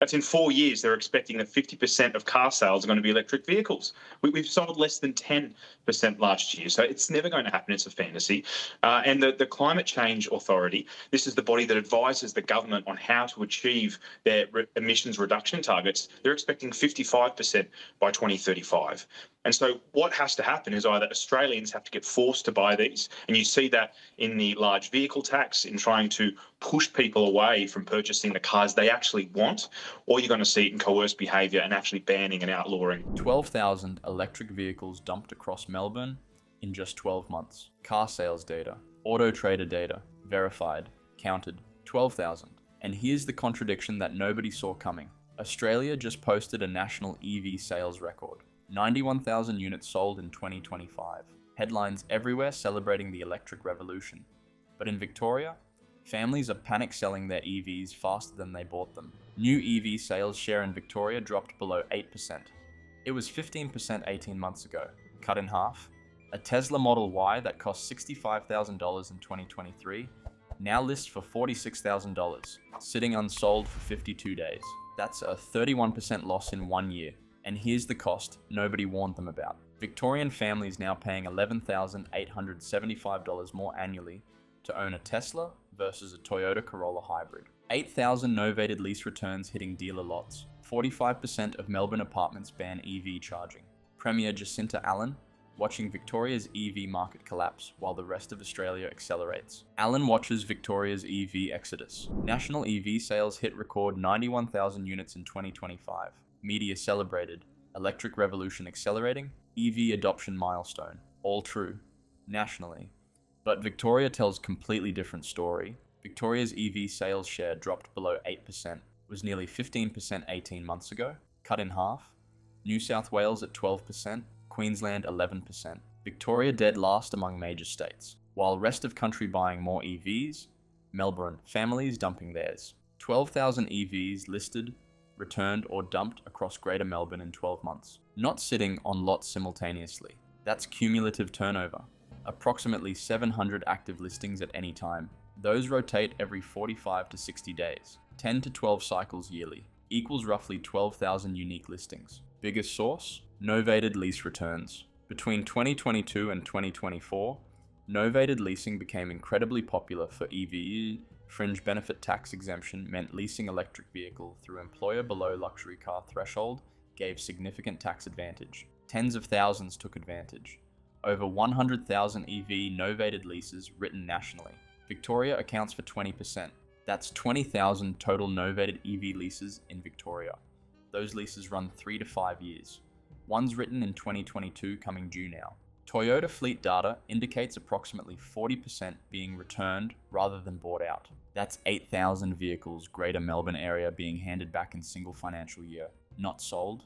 That's in 4 years, they're expecting that 50% of car sales are going to be electric vehicles. We've sold less than 10% last year. So it's never going to happen. It's a fantasy. And the Climate Change Authority, this is the body that advises the government on how to achieve their emissions reduction targets. They're expecting 55% by 2035. And so what has to happen is either Australians have to get forced to buy these, and you see that in the large vehicle tax, in trying to push people away from purchasing the cars they actually want, or you're going to see it in coerced behaviour and actually banning and outlawing. 12,000 electric vehicles dumped across Melbourne in just 12 months. Car sales data, Auto Trader data, verified, counted, 12,000. And here's the contradiction that nobody saw coming. Australia just posted a national EV sales record. 91,000 units sold in 2025. Headlines everywhere celebrating the electric revolution. But in Victoria, families are panic selling their EVs faster than they bought them. New EV sales share in Victoria dropped below 8%. It was 15% 18 months ago, cut in half. A Tesla Model Y that cost $65,000 in 2023 now lists for $46,000, sitting unsold for 52 days. That's a 31% loss in 1 year. And here's the cost nobody warned them about. Victorian families now paying $11,875 more annually to own a Tesla versus a Toyota Corolla hybrid. 8,000 novated lease returns hitting dealer lots. 45% of Melbourne apartments ban EV charging. Premier Jacinta Allen watching Victoria's EV market collapse while the rest of Australia accelerates. Allen watches Victoria's EV exodus. National EV sales hit record 91,000 units in 2025. Media celebrated, electric revolution accelerating, EV adoption milestone. All true, nationally. But Victoria tells completely different story. Victoria's EV sales share dropped below 8%, was nearly 15% 18 months ago, cut in half. New South Wales at 12%, Queensland 11%. Victoria dead last among major states. While rest of country buying more EVs, Melbourne families dumping theirs. 12,000 EVs listed, returned or dumped across Greater Melbourne in 12 months. Not sitting on lots simultaneously. That's cumulative turnover. Approximately 700 active listings at any time. Those rotate every 45 to 60 days. 10 to 12 cycles yearly. Equals roughly 12,000 unique listings. Biggest source? Novated lease returns. Between 2022 and 2024, novated leasing became incredibly popular for EV. Fringe benefit tax exemption meant leasing electric vehicle through employer below luxury car threshold gave significant tax advantage. Tens of thousands took advantage. Over 100,000 EV novated leases written nationally. Victoria accounts for 20%. That's 20,000 total novated EV leases in Victoria. Those leases run 3 to 5 years. One's written in 2022 coming due now. Toyota fleet data indicates approximately 40% being returned rather than bought out. That's 8,000 vehicles Greater Melbourne area being handed back in single financial year. Not sold,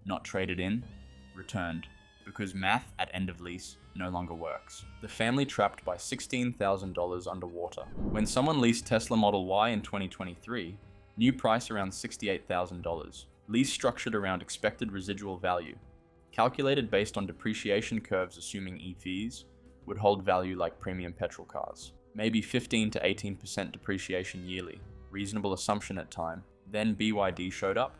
not traded in, returned. Because math at end of lease no longer works. The family trapped by $16,000 underwater. When someone leased Tesla Model Y in 2023, new price around $68,000. Lease structured around expected residual value. Calculated based on depreciation curves assuming EVs would hold value like premium petrol cars. Maybe 15 to 18% depreciation yearly. Reasonable assumption at time. Then BYD showed up.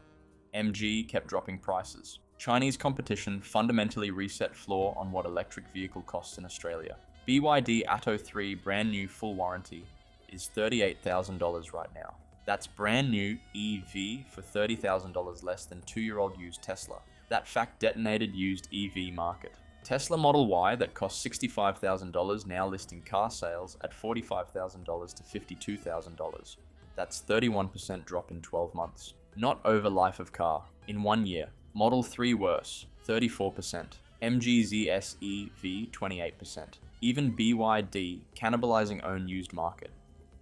MG kept dropping prices. Chinese competition fundamentally reset floor on what electric vehicle costs in Australia. BYD Atto 3 brand new full warranty is $38,000 right now. That's brand new EV for $30,000 less than 2-year-old used Tesla. That fact detonated used EV market. Tesla Model Y that cost $65,000 now listing car sales at $45,000 to $52,000. That's 31% drop in 12 months. Not over life of car. In 1 year. Model 3 worse, 34%. MG ZS EV 28%. Even BYD cannibalizing own used market.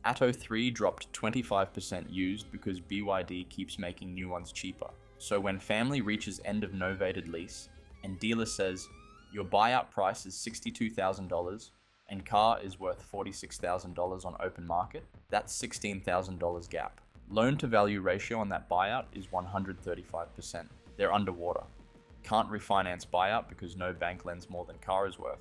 Atto 3 dropped 25% used because BYD keeps making new ones cheaper. So when family reaches end of novated lease and dealer says your buyout price is $62,000 and car is worth $46,000 on open market, that's $16,000 gap. Loan to value ratio on that buyout is 135%. They're underwater. Can't refinance buyout because no bank lends more than car is worth.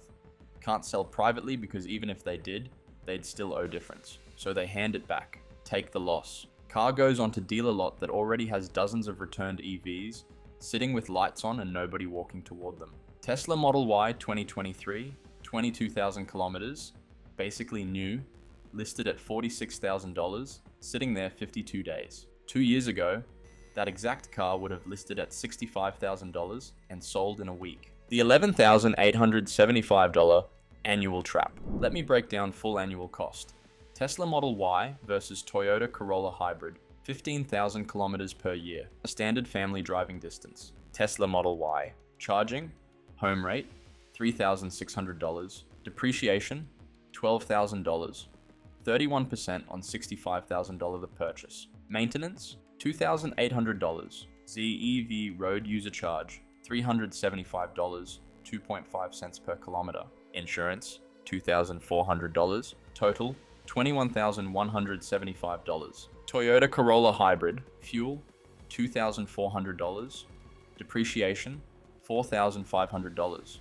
Can't sell privately because even if they did, they'd still owe difference. So they hand it back, take the loss. Car goes onto dealer lot that already has dozens of returned EVs, sitting with lights on and nobody walking toward them. Tesla Model Y 2023, 22,000 kilometers, basically new, listed at $46,000, sitting there 52 days. 2 years ago, that exact car would have listed at $65,000 and sold in a week. The $11,875 annual trap. Let me break down full annual cost. Tesla Model Y versus Toyota Corolla Hybrid, 15,000 kilometers per year, a standard family driving distance. Tesla Model Y, charging, home rate, $3,600, depreciation, $12,000, 31% on $65,000 the purchase. Maintenance, $2,800. ZEV road user charge, $375, 2.5 cents per kilometer. Insurance, $2,400. Total, $21,175. Toyota Corolla Hybrid, fuel, $2,400. Depreciation, $4,500.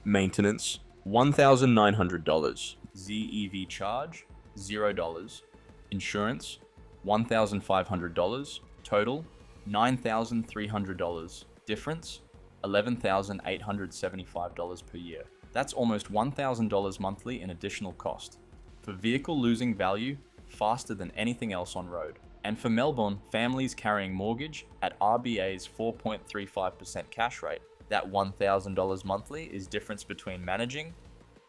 Maintenance, $1,900. ZEV charge, $0. Insurance, $1,500. Total, $9,300. Difference, $11,875 per year. That's almost $1,000 monthly in additional cost. For vehicle losing value faster than anything else on road. And for Melbourne, families carrying mortgage at RBA's 4.35% cash rate, that $1,000 monthly is difference between managing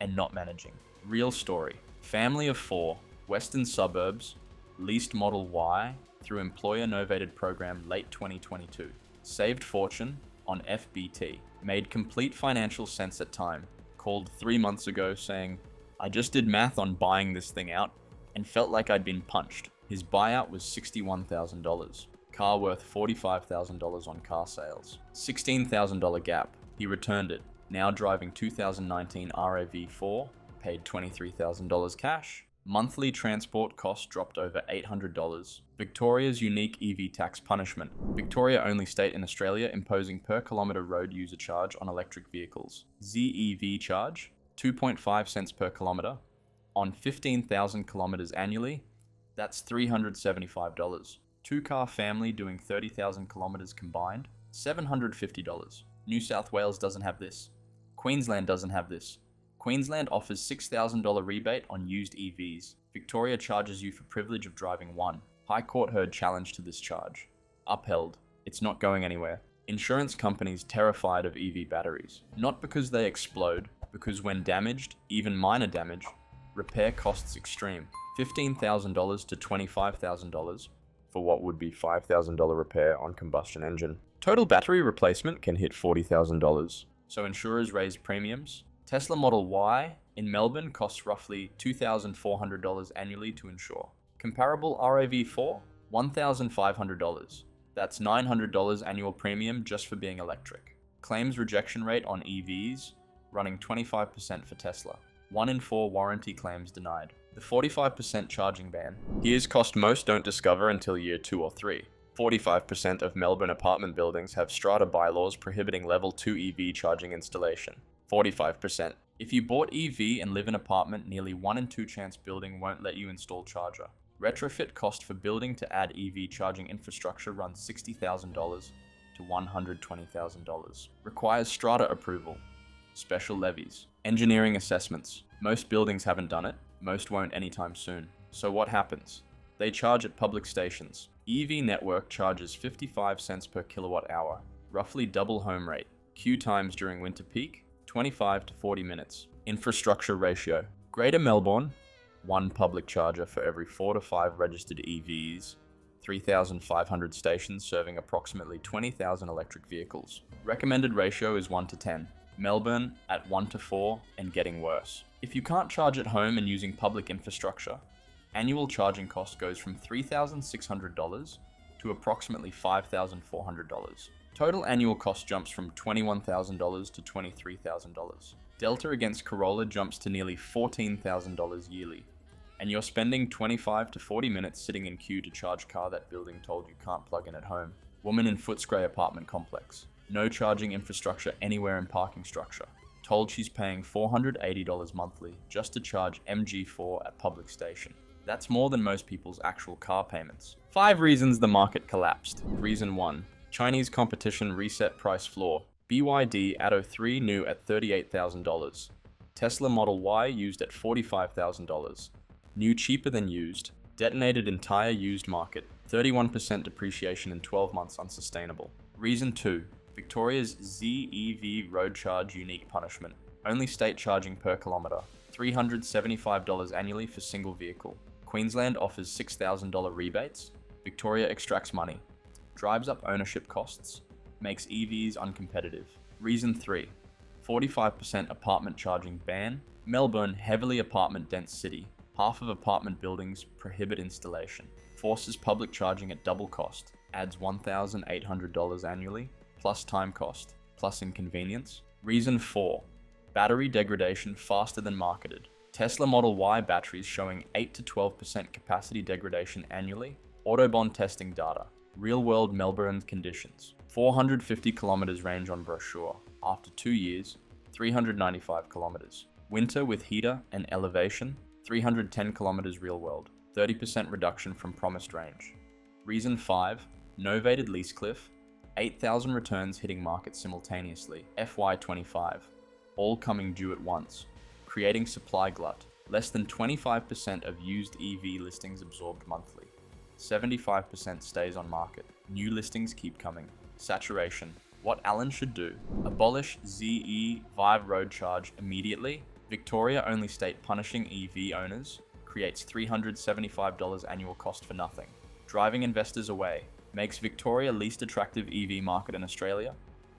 and not managing. Real story. Family of 4, Western suburbs, leased Model Y through employer novated program late 2022. Saved fortune on FBT. Made complete financial sense at time. Called 3 months ago saying, I just did math on buying this thing out and felt like I'd been punched. His buyout was $61,000. Car worth $45,000 on car sales. $16,000 gap. He returned it. Now driving 2019 RAV4, paid $23,000 cash. Monthly transport cost dropped over $800. Victoria's unique EV tax punishment. Victoria only state in Australia imposing per kilometre road user charge on electric vehicles. ZEV charge, 2.5 cents per kilometre. On 15,000 kilometres annually, that's $375. 2-car family doing 30,000 kilometres combined, $750. New South Wales doesn't have this. Queensland doesn't have this. Queensland offers $6,000 rebate on used EVs. Victoria charges you for privilege of driving one. High Court heard challenge to this charge. Upheld. It's not going anywhere. Insurance companies terrified of EV batteries. Not because they explode, because when damaged, even minor damage, repair costs extreme. $15,000 to $25,000 for what would be $5,000 repair on combustion engine. Total battery replacement can hit $40,000. So insurers raise premiums. Tesla Model Y in Melbourne costs roughly $2,400 annually to insure. Comparable RAV4, $1,500. That's $900 annual premium just for being electric. Claims rejection rate on EVs, running 25% for Tesla. 1 in 4 warranty claims denied. The 45% charging ban. Here's cost most don't discover until year 2 or 3. 45% of Melbourne apartment buildings have strata bylaws prohibiting level 2 EV charging installation. 45%. If you bought EV and live in apartment, nearly 1 in 2 chance building won't let you install charger. Retrofit cost for building to add EV charging infrastructure runs $60,000 to $120,000. Requires strata approval. Special levies. Engineering assessments. Most buildings haven't done it. Most won't anytime soon. So what happens? They charge at public stations. EV network charges 55 cents per kilowatt hour, roughly double home rate. Queue times during winter peak, 25 to 40 minutes. Infrastructure ratio. Greater Melbourne, 1 public charger for every 4 to 5 registered EVs, 3,500 stations serving approximately 20,000 electric vehicles. Recommended ratio is 1 to 10. Melbourne at 1 to 4 and getting worse. If you can't charge at home and using public infrastructure, annual charging cost goes from $3,600 to approximately $5,400. Total annual cost jumps from $21,000 to $23,000. Delta against Corolla jumps to nearly $14,000 yearly. And you're spending 25 to 40 minutes sitting in queue to charge car that building told you can't plug in at home. Woman in Footscray apartment complex. No charging infrastructure anywhere in parking structure. Told she's paying $480 monthly just to charge MG4 at public station. That's more than most people's actual car payments. 5 reasons the market collapsed. Reason 1. Chinese competition reset price floor. BYD Atto 3 new at $38,000. Tesla Model Y used at $45,000. New cheaper than used. Detonated entire used market. 31% depreciation in 12 months unsustainable. Reason 2. Victoria's ZEV road charge unique punishment. Only state charging per kilometre. $375 annually for single vehicle. Queensland offers $6,000 rebates. Victoria extracts money. Drives up ownership costs. Makes EVs uncompetitive. Reason 3. 45% apartment charging ban. Melbourne, heavily apartment dense city. Half of apartment buildings prohibit installation. Forces public charging at double cost. Adds $1,800 annually, plus time cost, plus inconvenience. Reason 4. Battery degradation faster than marketed. Tesla Model Y batteries showing 8 to 12% capacity degradation annually. Autobahn testing data. Real-world Melbourne conditions. 450 kilometers range on brochure. After 2 years, 395 kilometers. Winter with heater and elevation, 310 kilometers real world. 30% reduction from promised range. Reason 5. Novated lease cliff. 8,000 returns hitting market simultaneously. FY25. All coming due at once. Creating supply glut. Less than 25% of used EV listings absorbed monthly. 75% stays on market. New listings keep coming. Saturation. What Alan should do. Abolish ZE Vive road charge immediately. Victoria only state punishing EV owners. Creates $375 annual cost for nothing. Driving investors away. Makes Victoria least attractive EV market in Australia.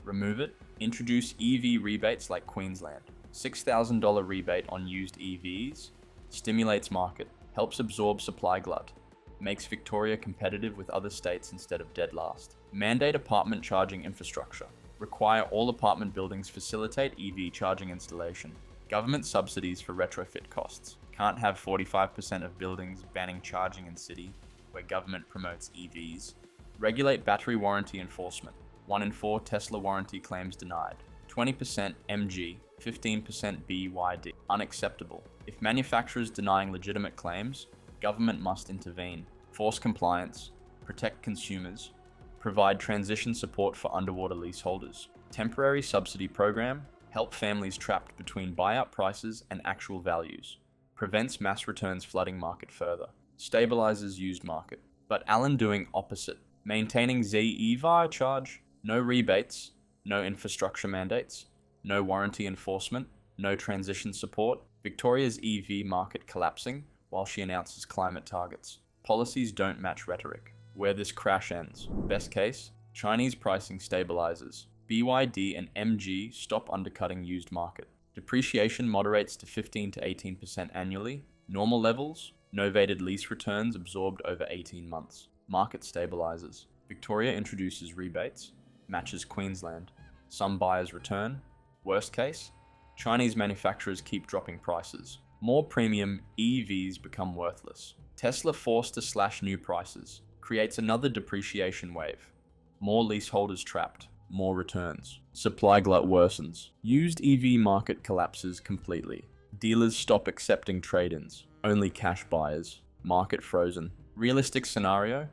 Remove it. Introduce EV rebates like Queensland. $6,000 rebate on used EVs. Stimulates market. Helps absorb supply glut. Makes Victoria competitive with other states instead of dead last. Mandate apartment charging infrastructure. Require all apartment buildings facilitate EV charging installation. Government subsidies for retrofit costs. Can't have 45% of buildings banning charging in city where government promotes EVs. Regulate battery warranty enforcement. 1 in 4 Tesla warranty claims denied. 20% MG, 15% BYD. Unacceptable. If manufacturers denying legitimate claims, government must intervene. Force compliance. Protect consumers. Provide transition support for underwater leaseholders. Temporary subsidy program. Help families trapped between buyout prices and actual values. Prevents mass returns flooding market further. Stabilizes used market. But Alan doing opposite. Maintaining ZEVI charge. No rebates. No infrastructure mandates. No warranty enforcement. No transition support. Victoria's EV market collapsing while she announces climate targets. Policies don't match rhetoric. Where this crash ends. Best case, Chinese pricing stabilizes. BYD and MG stop undercutting used market. Depreciation moderates to 15 to 18% annually. Normal levels, novated lease returns absorbed over 18 months. Market stabilizes. Victoria introduces rebates. Matches Queensland. Some buyers return. Worst case, Chinese manufacturers keep dropping prices. More premium EVs become worthless. Tesla forced to slash new prices. Creates another depreciation wave. More leaseholders trapped. More returns. Supply glut worsens. Used EV market collapses completely. Dealers stop accepting trade-ins. Only cash buyers. Market frozen. Realistic scenario?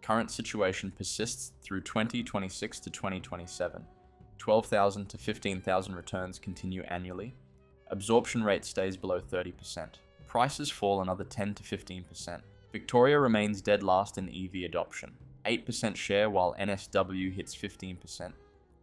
Current situation persists through 2026 to 2027. 12,000 to 15,000 returns continue annually. Absorption rate stays below 30%. Prices fall another 10 to 15%. Victoria remains dead last in EV adoption. 8% share while NSW hits 15%.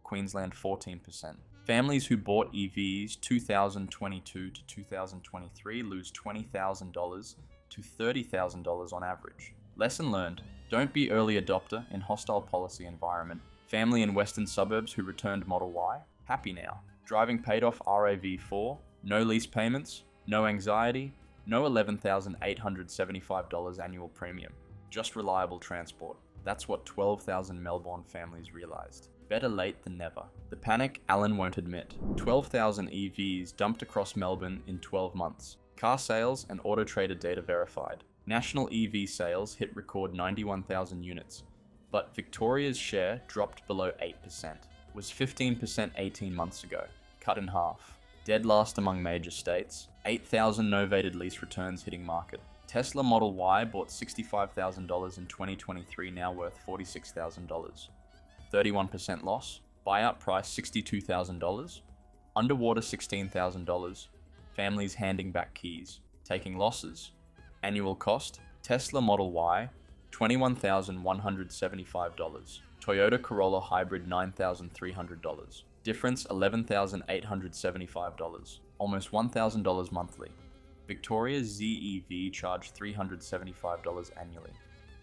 Queensland 14%. Families who bought EVs 2022 to 2023 lose $20,000 to $30,000 on average. Lesson learned. Don't be early adopter in hostile policy environment. Family in western suburbs who returned Model Y, happy now. Driving paid off RAV4, no lease payments, no anxiety, no $11,875 annual premium. Just reliable transport. That's what 12,000 Melbourne families realized. Better late than never. The panic Alan won't admit. 12,000 EVs dumped across Melbourne in 12 months. Car sales and Auto Trader data verified. National EV sales hit record 91,000 units, but Victoria's share dropped below 8%. Was 15% 18 months ago, cut in half. Dead last among major states. 8,000 novated lease returns hitting market. Tesla Model Y bought $65,000 in 2023, now worth $46,000. 31% loss. Buyout price $62,000. Underwater $16,000. Families handing back keys. Taking losses. Annual cost. Tesla Model Y $21,175. Toyota Corolla Hybrid $9,300. Difference $11,875. Almost $1,000 monthly. Victoria ZEV charge $375 annually.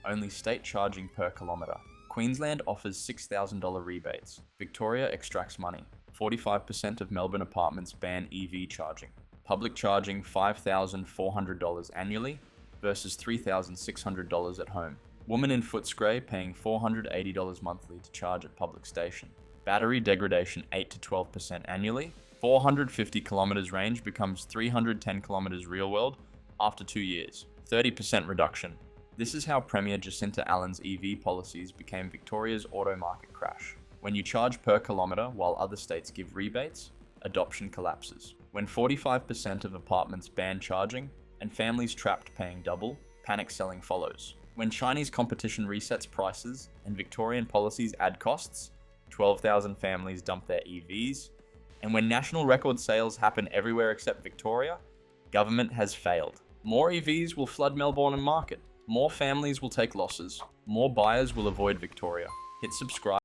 Only state charging per kilometre. Queensland offers $6,000 rebates. Victoria extracts money. 45% of Melbourne apartments ban EV charging. Public charging $5,400 annually versus $3,600 at home. Woman in Footscray paying $480 monthly to charge at public station. Battery degradation 8 to 12% annually. 450 kilometers range becomes 310 kilometers real world after 2 years. 30% reduction. This is how Premier Jacinta Allen's EV policies became Victoria's auto market crash. When you charge per kilometre while other states give rebates, adoption collapses. When 45% of apartments ban charging and families trapped paying double, panic selling follows. When Chinese competition resets prices and Victorian policies add costs, 12,000 families dump their EVs. And when national record sales happen everywhere except Victoria, government has failed. More EVs will flood Melbourne and market. More families will take losses. More buyers will avoid Victoria. Hit subscribe.